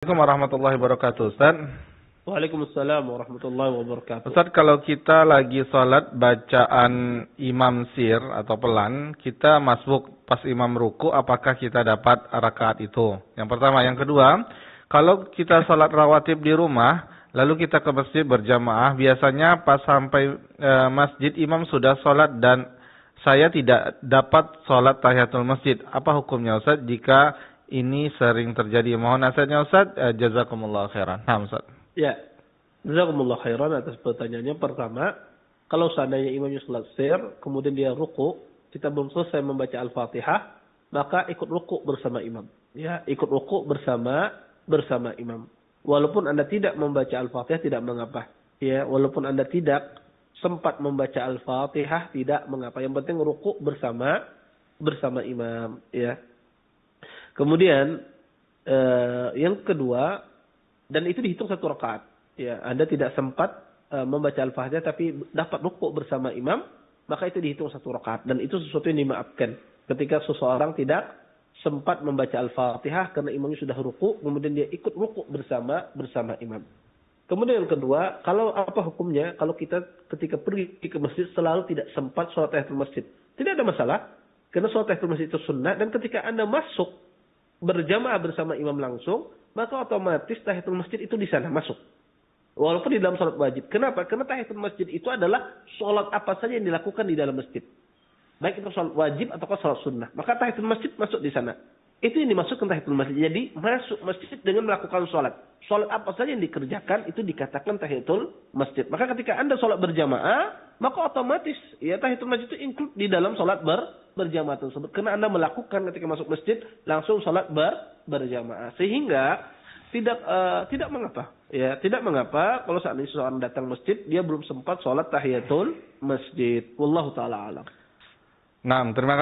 Assalamualaikum warahmatullahi wabarakatuh, Ustaz. Waalaikumsalam warahmatullahi wabarakatuh. Ustaz, kalau kita lagi sholat bacaan imam sir atau pelan, kita masbuk pas imam ruku, apakah kita dapat rakaat itu? Yang pertama. Yang kedua, kalau kita sholat rawatib di rumah, lalu kita ke masjid berjamaah, biasanya pas sampai masjid imam sudah sholat dan saya tidak dapat sholat tahiyatul masjid. Apa hukumnya, Ustaz, jika ini sering terjadi? Mohon nasihatnya, Ustaz. Jazakumullah khairan. Nah, Ustaz. Ya, jazakumullah khairan atas pertanyaannya. Pertama, kalau seandainya imamnya sholat sir, kemudian dia ruku, kita belum selesai membaca Al-Fatihah, maka ikut ruku bersama imam. Ya, ikut ruku bersama imam. Walaupun Anda tidak membaca Al-Fatihah, tidak mengapa. Ya, walaupun Anda tidak sempat membaca Al-Fatihah, tidak mengapa. Yang penting ruku bersama imam. Ya. Kemudian yang kedua, dan itu dihitung satu rakaat. Ya, Anda tidak sempat membaca Al-Fatihah tapi dapat rukuk bersama imam, maka itu dihitung satu rakaat. Dan itu sesuatu yang dimaafkan. Ketika seseorang tidak sempat membaca Al-Fatihah karena imamnya sudah rukuk, kemudian dia ikut rukuk bersama imam. Kemudian yang kedua, kalau apa hukumnya kalau kita ketika pergi ke masjid selalu tidak sempat sholat tahiyatul masjid? Tidak ada masalah, karena sholat tahiyatul masjid itu sunnah, dan ketika Anda masuk berjamaah bersama imam langsung, maka otomatis tahiyatul masjid itu di sana masuk. Walaupun di dalam sholat wajib. Kenapa? Karena tahiyatul masjid itu adalah sholat apa saja yang dilakukan di dalam masjid. Baik itu sholat wajib atau sholat sunnah. Maka tahiyatul masjid masuk di sana. Itu yang dimasukkan tahiyatul masjid. Jadi masuk masjid dengan melakukan sholat. Sholat apa saja yang dikerjakan itu dikatakan tahiyatul masjid. Maka ketika Anda sholat berjamaah, maka otomatis ya tahiyatul masjid itu include di dalam sholat berjamaah tersebut. Karena Anda melakukan ketika masuk masjid langsung sholat berjamaah. Sehingga tidak mengapa. Ya, tidak mengapa kalau saat ini seseorang datang masjid dia belum sempat sholat tahiyatul masjid. Wallahu taala alam. Nah, terima kasih.